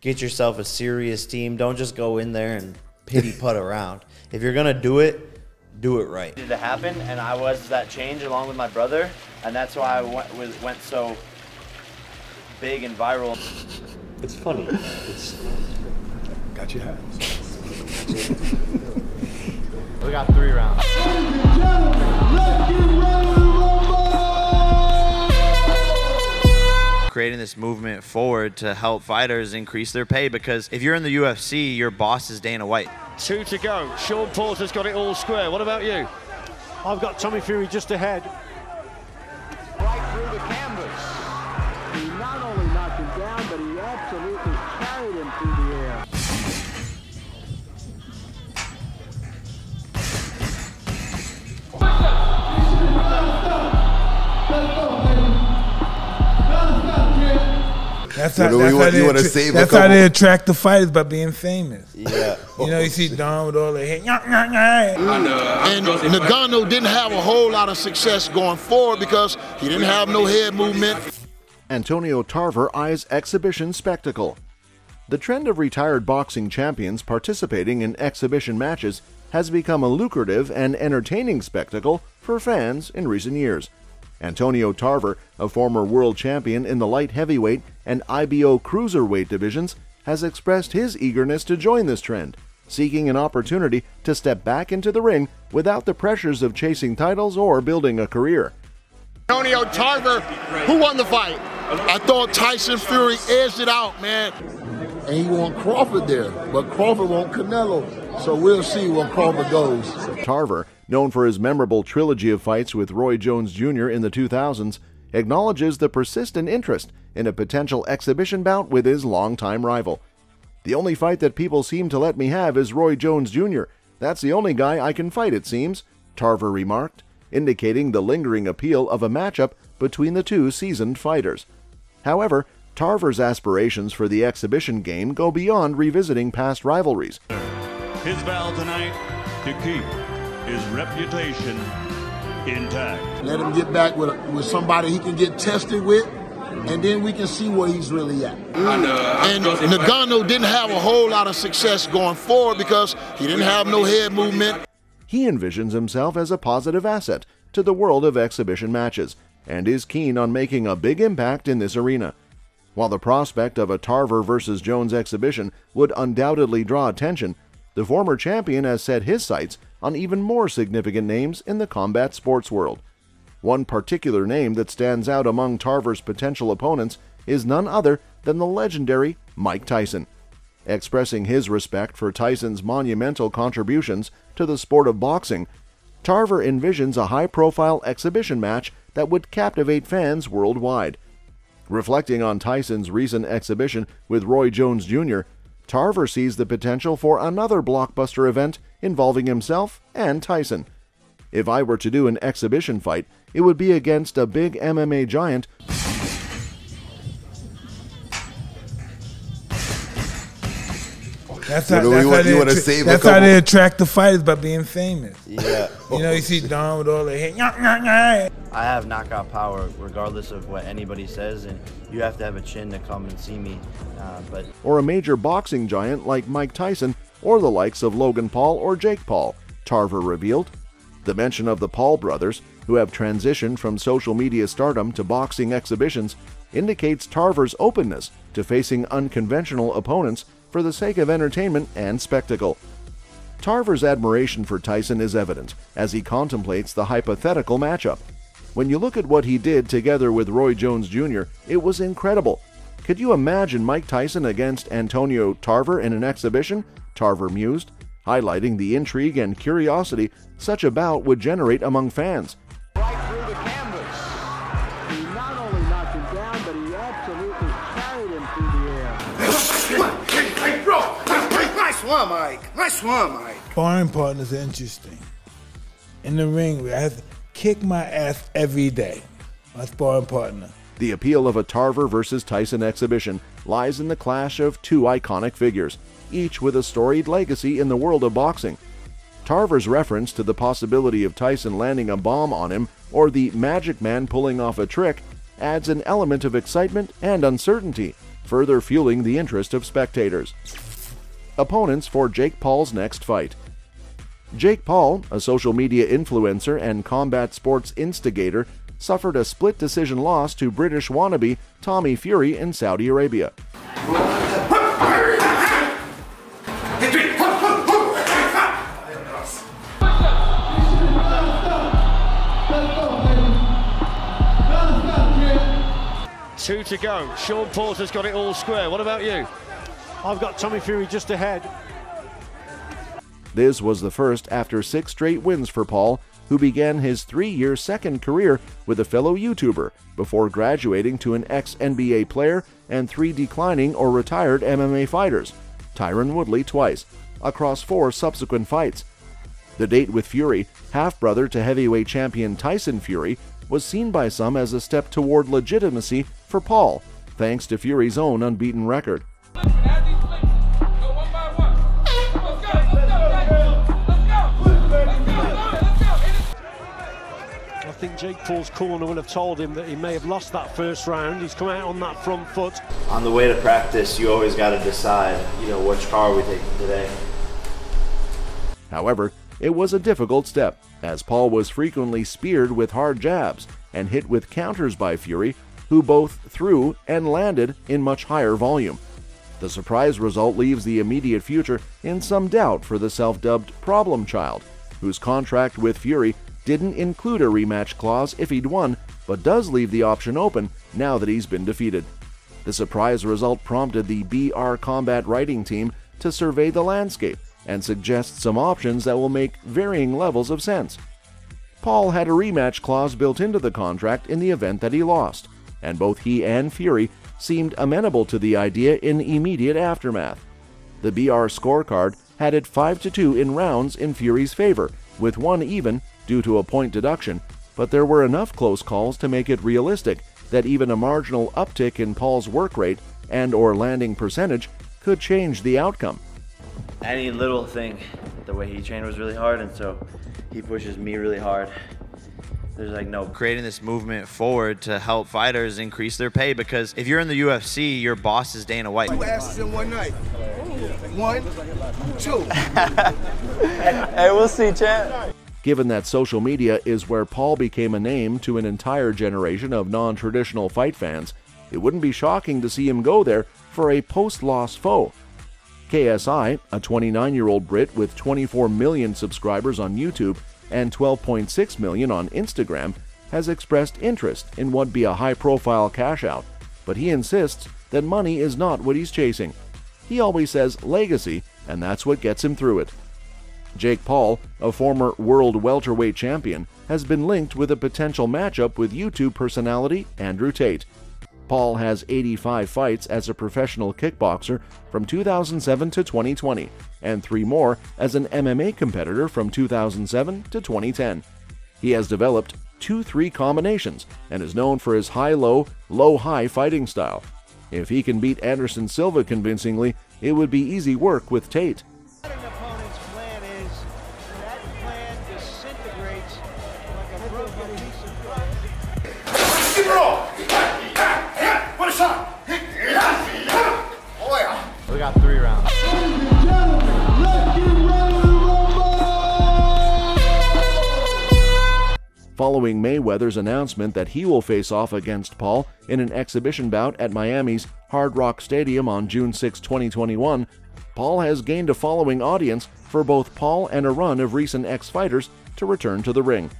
Get yourself a serious team. Don't just go in there and pity putt around. If you're going to do it right. It needed to happen, and I was that change along with my brother, and that's why I went so big and viral. It's funny. It's got your hands. We got 3 rounds. Creating this movement forward to help fighters increase their pay, because if you're in the UFC, your boss is Dana White. 2 to go. Sean Porter's got it all square. What about you? I've got Tommy Fury just ahead. Right through the canvas. He not only knocked him down, but he absolutely carried him through the air. That's how they attract the fighters, by being famous. Yeah. You know, you see Don with all the hair. And Nagano didn't have a whole lot of success going forward because he didn't have no head movement. Antonio Tarver eyes exhibition spectacle. The trend of retired boxing champions participating in exhibition matches has become a lucrative and entertaining spectacle for fans in recent years. Antonio Tarver, a former world champion in the light heavyweight and IBO cruiserweight divisions, has expressed his eagerness to join this trend, seeking an opportunity to step back into the ring without the pressures of chasing titles or building a career. Antonio Tarver, who won the fight? I thought Tyson Fury edged it out, man. And he want Crawford there, but Crawford want Canelo. So we'll see where Crawford goes. Tarver, known for his memorable trilogy of fights with Roy Jones Jr. in the 2000s, acknowledges the persistent interest in a potential exhibition bout with his longtime rival. "The only fight that people seem to let me have is Roy Jones Jr. That's the only guy I can fight, it seems," Tarver remarked, indicating the lingering appeal of a matchup between the two seasoned fighters. However, Tarver's aspirations for the exhibition game go beyond revisiting past rivalries. His vow tonight to keep his reputation intact. Let him get back with somebody he can get tested with, and then we can see where he's really at. And Nagano didn't have a whole lot of success going forward because he didn't have no head movement. He envisions himself as a positive asset to the world of exhibition matches and is keen on making a big impact in this arena. While the prospect of a Tarver versus Jones exhibition would undoubtedly draw attention, the former champion has set his sights on even more significant names in the combat sports world. One particular name that stands out among Tarver's potential opponents is none other than the legendary Mike Tyson. Expressing his respect for Tyson's monumental contributions to the sport of boxing, Tarver envisions a high-profile exhibition match that would captivate fans worldwide. Reflecting on Tyson's recent exhibition with Roy Jones Jr., Tarver sees the potential for another blockbuster event involving himself and Tyson. "If I were to do an exhibition fight, it would be against a big MMA giant That's how they attract the fighters, by being famous. Yeah. You know, you see Don with all the hair. I have knockout power regardless of what anybody says, and you have to have a chin to come and see me. Or a major boxing giant like Mike Tyson or the likes of Logan Paul or Jake Paul, Tarver revealed. The mention of the Paul brothers, who have transitioned from social media stardom to boxing exhibitions, indicates Tarver's openness to facing unconventional opponents for the sake of entertainment and spectacle. Tarver's admiration for Tyson is evident as he contemplates the hypothetical matchup. "When you look at what he did together with Roy Jones Jr., it was incredible. Could you imagine Mike Tyson against Antonio Tarver in an exhibition?" Tarver mused, highlighting the intrigue and curiosity such a bout would generate among fans. Right through the canvas. He not only knocked him down, but he absolutely carried him through the air. Hey, bro! Nice one, Mike. Nice one, Mike. Sparring partners are interesting. In the ring, I have to kick my ass every day. My sparring partner. The appeal of a Tarver versus Tyson exhibition lies in the clash of two iconic figures, each with a storied legacy in the world of boxing. Tarver's reference to the possibility of Tyson landing a bomb on him or the Magic Man pulling off a trick adds an element of excitement and uncertainty, further fueling the interest of spectators. Opponents for Jake Paul's next fight. Jake Paul, a social media influencer and combat sports instigator, suffered a split decision loss to British wannabe Tommy Fury in Saudi Arabia. Two to go. Sean Porter's got it all square. What about you? I've got Tommy Fury just ahead. This was the first after 6 straight wins for Paul, who began his 3-year second career with a fellow YouTuber before graduating to an ex-NBA player and 3 declining or retired MMA fighters, Tyron Woodley twice, across 4 subsequent fights. The date with Fury, half-brother to heavyweight champion Tyson Fury, was seen by some as a step toward legitimacy for Paul, thanks to Fury's own unbeaten record. I think Jake Paul's corner will have told him that he may have lost that first round. He's come out on that front foot. On the way to practice, you always got to decide, which car we take today. However, it was a difficult step, as Paul was frequently speared with hard jabs and hit with counters by Fury, who both threw and landed in much higher volume. The surprise result leaves the immediate future in some doubt for the self-dubbed problem child, whose contract with Fury didn't include a rematch clause if he'd won, but does leave the option open now that he's been defeated. The surprise result prompted the BR Combat writing team to survey the landscape and suggest some options that will make varying levels of sense. Paul had a rematch clause built into the contract in the event that he lost, and both he and Fury seemed amenable to the idea in immediate aftermath. The BR scorecard had it 5-2 in rounds in Fury's favor, with 1 even due to a point deduction, but there were enough close calls to make it realistic that even a marginal uptick in Paul's work rate and/or landing percentage could change the outcome. Any little thing, the way he trained was really hard, and so he pushes me really hard. There's no creating this movement forward to help fighters increase their pay, because if you're in the UFC, your boss is Dana White. 2 asses in one night. 1, 2. Hey, we'll see, champ. Given that social media is where Paul became a name to an entire generation of non-traditional fight fans, it wouldn't be shocking to see him go there for a post-loss foe. KSI, a 29-year-old Brit with 24 million subscribers on YouTube and 12.6 million on Instagram, has expressed interest in what'd be a high-profile cash-out, but he insists that money is not what he's chasing. He always says legacy, and that's what gets him through it. Jake Paul, a former world welterweight champion, has been linked with a potential matchup with YouTube personality Andrew Tate. Paul has 85 fights as a professional kickboxer from 2007 to 2020, and 3 more as an MMA competitor from 2007 to 2010. He has developed 2-3 combinations and is known for his high-low, low-high fighting style. If he can beat Anderson Silva convincingly, it would be easy work with Tate. What an opponent's plan is, that plan disintegrates like a broken piece of glass. Get roll! What a shot! Oh yeah! We got 3 rounds. Following Mayweather's announcement that he will face off against Paul in an exhibition bout at Miami's Hard Rock Stadium on June 6, 2021, Paul has gained a following audience for both Paul and a run of recent ex-fighters to return to the ring.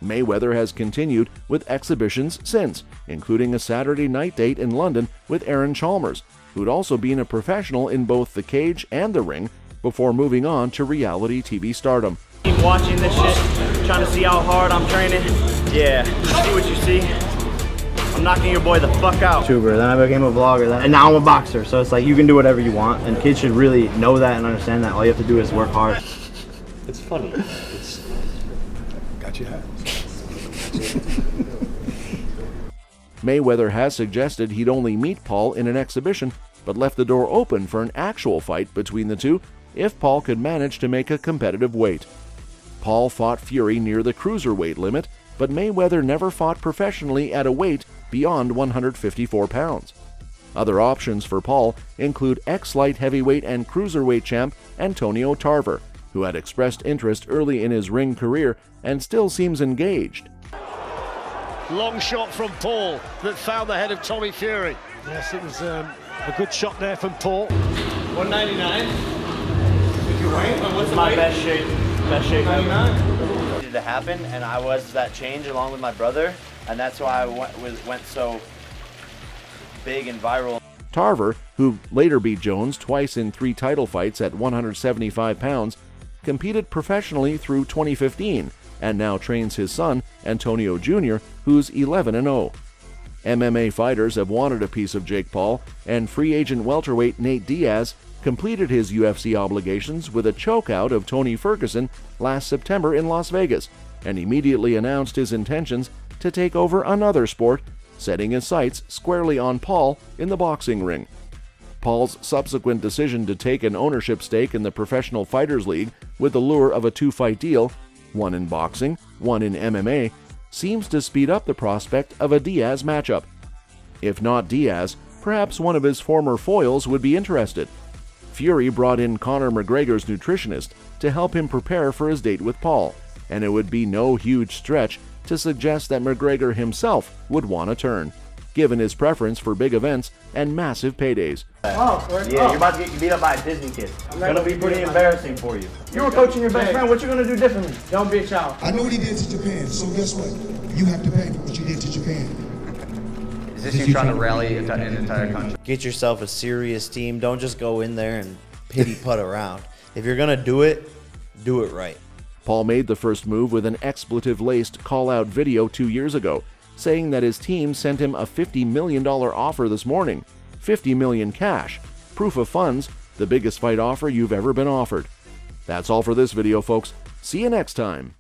Mayweather has continued with exhibitions since, including a Saturday night date in London with Aaron Chalmers, who'd also been a professional in both the cage and the ring before moving on to reality TV stardom. Keep watching this shit, trying to see how hard I'm training. Yeah, see what you see. I'm knocking your boy the fuck out. YouTuber, then I became a vlogger, and now I'm a boxer. So it's like you can do whatever you want, and kids should really know that and understand that. All you have to do is work hard. It's funny. It's Got your hat. Mayweather has suggested he'd only meet Paul in an exhibition, but left the door open for an actual fight between the two if Paul could manage to make a competitive weight. Paul fought Fury near the cruiserweight limit, but Mayweather never fought professionally at a weight beyond 154 pounds. Other options for Paul include ex-light heavyweight and cruiserweight champ Antonio Tarver, who had expressed interest early in his ring career and still seems engaged. Long shot from Paul that found the head of Tommy Fury. Yes, it was a good shot there from Paul. 199. Did you weight? What's the My weight? best shape. Best shape ever. 99. Needed to happen, and I was that change along with my brother, and that's why I went so big and viral. Tarver, who later beat Jones twice in 3 title fights at 175 pounds, competed professionally through 2015 and now trains his son, Antonio Jr., who's 11-0. MMA fighters have wanted a piece of Jake Paul, and free agent welterweight Nate Diaz completed his UFC obligations with a chokeout of Tony Ferguson last September in Las Vegas, and immediately announced his intentions to take over another sport, setting his sights squarely on Paul in the boxing ring. Paul's subsequent decision to take an ownership stake in the Professional Fighters League with the lure of a 2-fight deal, one in boxing, one in MMA, seems to speed up the prospect of a Diaz matchup. If not Diaz, perhaps one of his former foils would be interested. Fury brought in Conor McGregor's nutritionist to help him prepare for his date with Paul, and it would be no huge stretch to suggest that McGregor himself would want to turn, given his preference for big events and massive paydays. Yeah, you're about to get beat up by a Disney kid. It's gonna be pretty embarrassing for you. You were coaching your best friend. What you gonna do differently? Don't be a child. I know what he did to Japan, so guess what? You have to pay for what you did to Japan. Is this you trying to rally an entire country? Get yourself a serious team. Don't just go in there and pity putt around. If you're gonna do it right. Paul made the first move with an expletive-laced call-out video 2 years ago, saying that his team sent him a $50 million offer this morning. $50 million cash. Proof of funds, the biggest fight offer you've ever been offered. That's all for this video, folks. See you next time.